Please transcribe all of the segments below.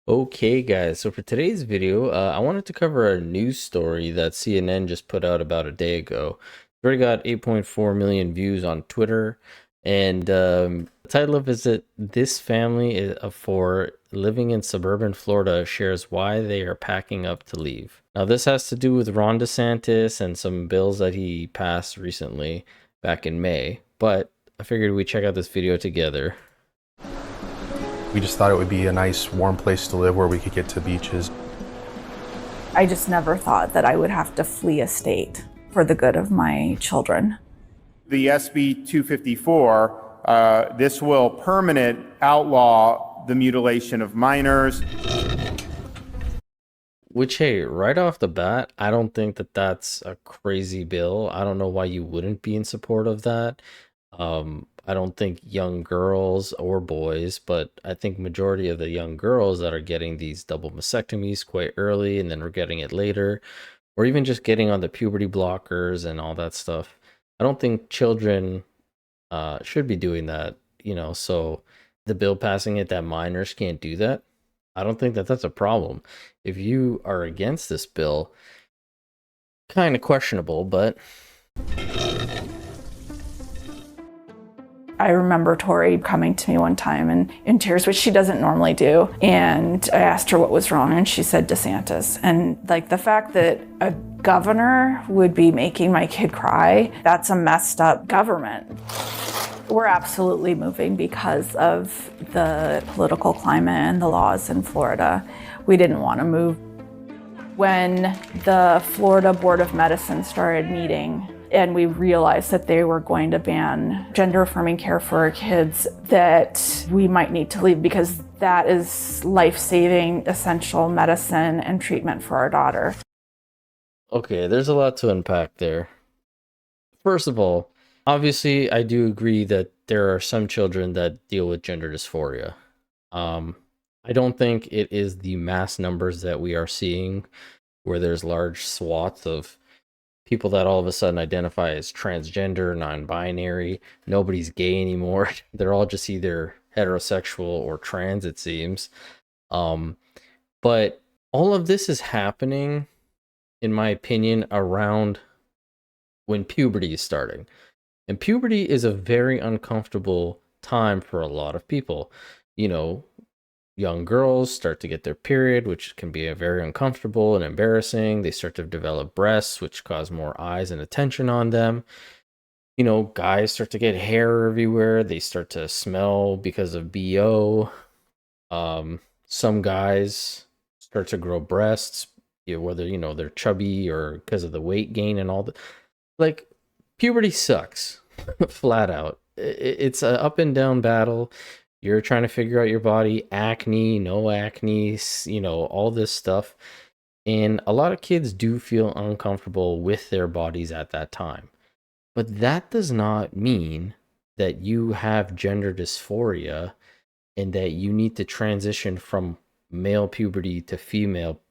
Okay, guys, so for today's video, I wanted to cover a news story that CNN just put out about a day ago. It's already got 8.4 million views on Twitter, and the title of it is that this of four living in suburban Florida shares why they are packing up to leave. Now, this has to do with Ron DeSantis and some bills that he passed recently back in May, but I figured we'd check out this video together. We just thought it would be a nice, warm place to live where we could get to beaches. I just never thought that I would have to flee a state for the good of my children. The SB 254, this will permanent outlaw the mutilation of minors. Which, hey, right off the bat, I don't think that that's a crazy bill. I don't know why you wouldn't be in support of that. I don't think young girls or boys, but I think majority of the young girls that are getting these double mastectomies quite early and then we're getting it later, or even just getting on the puberty blockers and all that stuff. I don't think children should be doing that, so the bill passing it that minors can't do that, I don't think that that's a problem. If you are against this bill, kind of questionable, but I remember Tori coming to me one time and in tears, which she doesn't normally do. And I asked her what was wrong, and she said DeSantis. And like the fact that a governor would be making my kid cry, that's a messed up government. We're absolutely moving because of the political climate and the laws in Florida. We didn't want to move. When the Florida Board of Medicine started meeting and we realized that they were going to ban gender-affirming care for our kids, that we might need to leave because that is life-saving, essential medicine and treatment for our daughter. okay, there's a lot to unpack there. First of all, obviously, I do agree that there are some children that deal with gender dysphoria. I don't think it is the mass numbers that we are seeing where there's large swaths of people that all of a sudden identify as transgender, non-binary, nobody's gay anymore. They're all just either heterosexual or trans, it seems. But all of this is happening, in my opinion, around when puberty is starting. And puberty is a very uncomfortable time for a lot of people. Young girls start to get their period, which can be very uncomfortable and embarrassing. They start to develop breasts, which cause more eyes and attention on them. Guys start to get hair everywhere. They start to smell because of BO. Some guys start to grow breasts, whether, they're chubby or because of the weight gain and all that. Like, puberty sucks, flat out. It's an up and down battle. You're trying to figure out your body, acne, no acne, all this stuff. And a lot of kids do feel uncomfortable with their bodies at that time. But that does not mean that you have gender dysphoria and that you need to transition from male puberty to female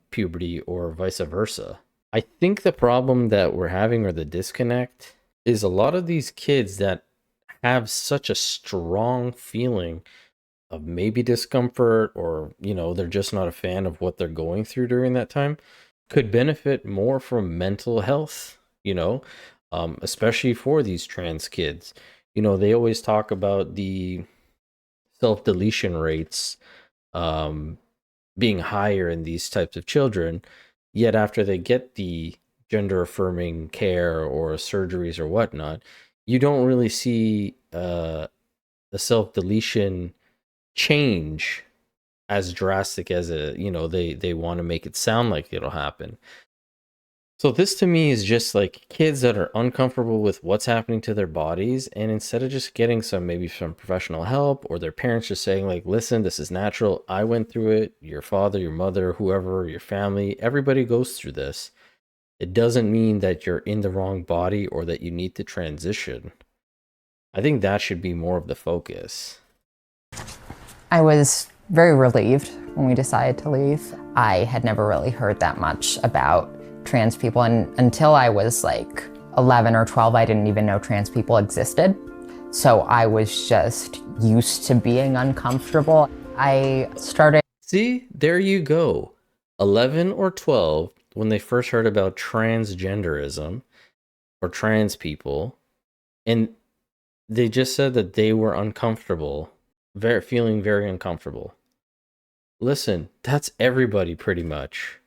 puberty or vice versa. I think the problem that we're having, or the disconnect, is a lot of these kids that have such a strong feeling of maybe discomfort, or they're just not a fan of what they're going through during that time, could benefit more from mental health, especially for these trans kids. They always talk about the self-deletion rates being higher in these types of children, yet after they get the gender affirming care or surgeries or whatnot, you don't really see the self-deletion change as drastic as they want to make it sound like it'll happen. So this to me is just like kids that are uncomfortable with what's happening to their bodies, and instead of just getting maybe some professional help, or their parents just saying like, listen, this is natural, I went through it, your father, your mother, whoever, your family, everybody goes through this. It doesn't mean that you're in the wrong body or that you need to transition. I think that should be more of the focus. I was very relieved when we decided to leave. I had never really heard that much about trans people, and until I was like 11 or 12, I didn't even know trans people existed. So I was just used to being uncomfortable. I started. See, there you go. 11 or 12, when they first heard about transgenderism or trans people, and they just said that they were uncomfortable, feeling very uncomfortable. Listen, that's everybody pretty much.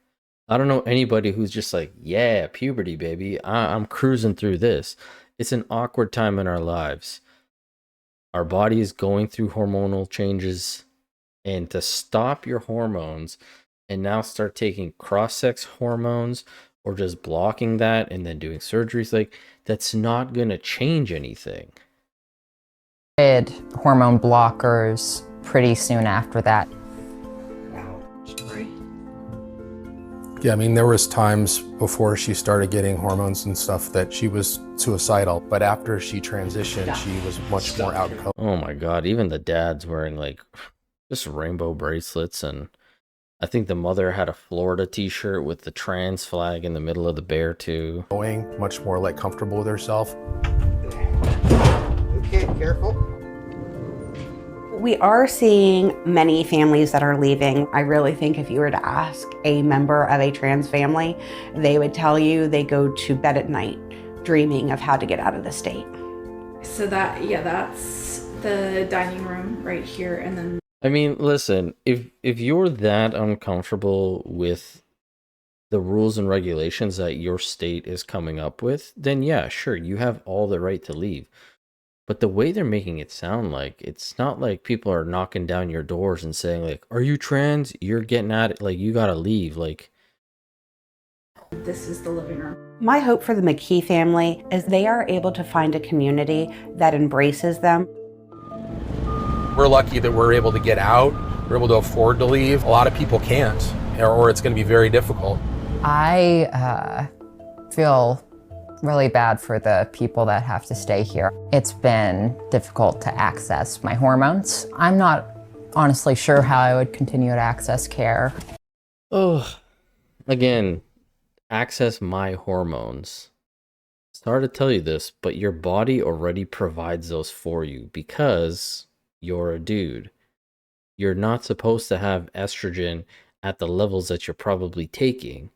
I don't know anybody who's just like, yeah, puberty, baby. I'm cruising through this. It's an awkward time in our lives. Our body is going through hormonal changes, and to stop your hormones and now start taking cross-sex hormones or just blocking that and then doing surgeries, like, that's not going to change anything. Hormone blockers pretty soon after that. Yeah, I mean, there was times before she started getting hormones and stuff that she was suicidal, but after she transitioned, she was much more outgoing. Oh my God, even the dad's wearing like just rainbow bracelets, and I think the mother had a Florida t-shirt with the trans flag in the middle of the bear too. Much more like comfortable with herself. Okay, careful. We are seeing many families that are leaving. I really think if you were to ask a member of a trans family, they would tell you they go to bed at night dreaming of how to get out of the state. So that's the dining room right here, and then I mean, listen, if you're that uncomfortable with the rules and regulations that your state is coming up with, then yeah, sure, you have all the right to leave. But the way they're making it sound like, it's not like people are knocking down your doors and saying like, are you trans? You're getting at it, like, you gotta leave. Like, this is the living room. My hope for the McKee family is they are able to find a community that embraces them. We're lucky that we're able to get out, we're able to afford to leave. A lot of people can't, or it's going to be very difficult. I feel really bad for the people that have to stay here. It's been difficult to access my hormones. I'm not honestly sure how I would continue to access care. oh, again, access my hormones. It's hard to tell you this, but your body already provides those for you because you're a dude. You're not supposed to have estrogen at the levels that you're probably taking.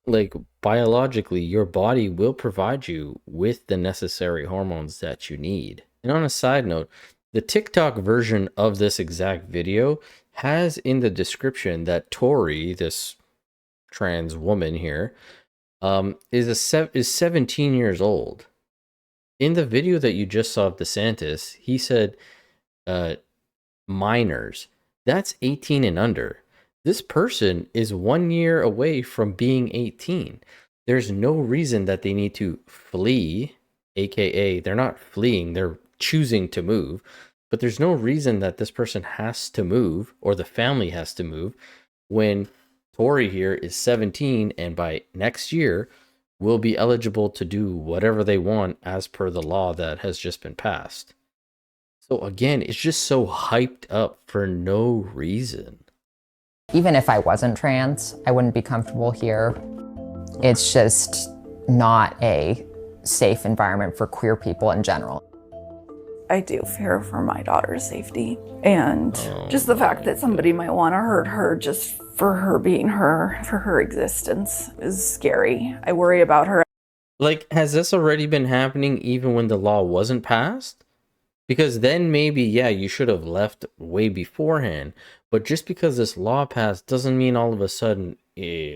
Like, biologically, your body will provide you with the necessary hormones that you need. And on a side note, the TikTok version of this exact video has in the description that Tori, this trans woman here, is 17 years old. In the video that you just saw of DeSantis, he said minors. That's 18 and under. This person is 1 year away from being 18. There's no reason that they need to flee, aka they're not fleeing, they're choosing to move. But there's no reason that this person has to move or the family has to move when Tori here is 17 and by next year will be eligible to do whatever they want as per the law that has just been passed. So again, it's just so hyped up for no reason. Even if I wasn't trans, I wouldn't be comfortable here. It's just not a safe environment for queer people in general. I do fear for my daughter's safety, and just the fact that somebody might want to hurt her just for her being her, for her existence, is scary. I worry about her. Like, has this already been happening even when the law wasn't passed? Because then maybe, yeah, you should have left way beforehand. But just because this law passed doesn't mean all of a sudden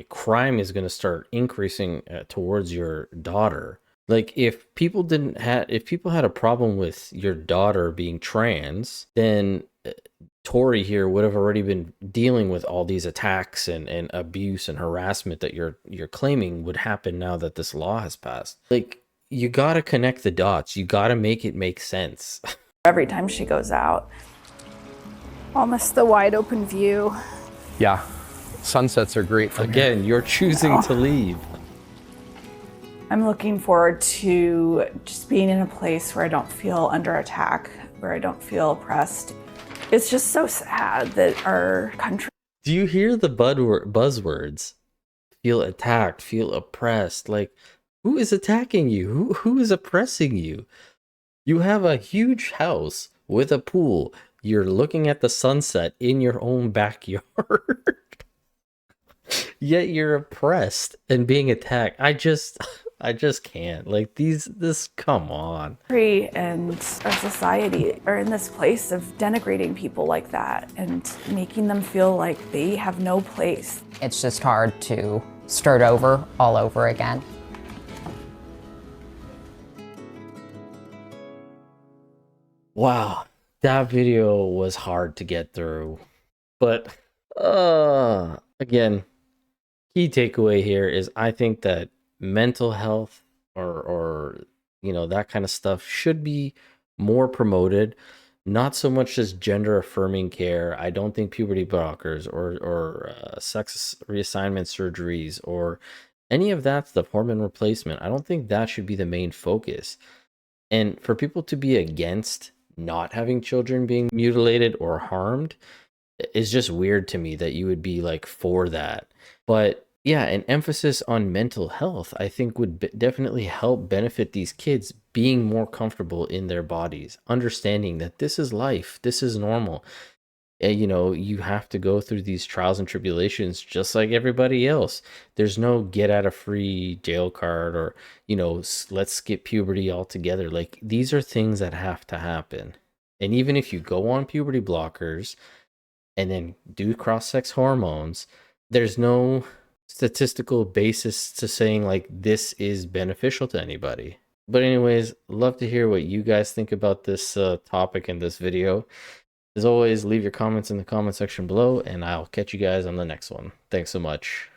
crime is going to start increasing towards your daughter. Like, if people had a problem with your daughter being trans, then Tori here would have already been dealing with all these attacks and abuse and harassment that you're claiming would happen now that this law has passed. Like, you got to connect the dots. You got to make it make sense. Every time she goes out, I'll miss the wide open view. Yeah, sunsets are great for Again, you're choosing to leave. I'm looking forward to just being in a place where I don't feel under attack, where I don't feel oppressed. It's just so sad that our country... Do you hear the buzzwords? Feel attacked, feel oppressed. Like, who is attacking you? Who is oppressing you? You have a huge house with a pool. You're looking at the sunset in your own backyard. Yet you're oppressed and being attacked. I just can't. Like this come on. And our society are in this place of denigrating people like that and making them feel like they have no place. It's just hard to start over all over again. Wow. That video was hard to get through. But again, key takeaway here is I think that mental health or you know, that kind of stuff should be more promoted, not so much as gender affirming care. I don't think puberty blockers or sex reassignment surgeries or any of that stuff, hormone replacement, I don't think that should be the main focus. And for people to be against not having children being mutilated or harmed is just weird to me, that you would be like for that. But yeah, an emphasis on mental health, I think, would definitely help benefit these kids being more comfortable in their bodies, understanding that this is life, this is normal. You know, you have to go through these trials and tribulations just like everybody else. There's no get out of free jail card or, you know, let's skip puberty altogether. Like, these are things that have to happen. And even if you go on puberty blockers and then do cross-sex hormones, there's no statistical basis to saying like this is beneficial to anybody. But anyways, love to hear what you guys think about this topic in this video. As always, leave your comments in the comment section below, and I'll catch you guys on the next one. Thanks so much.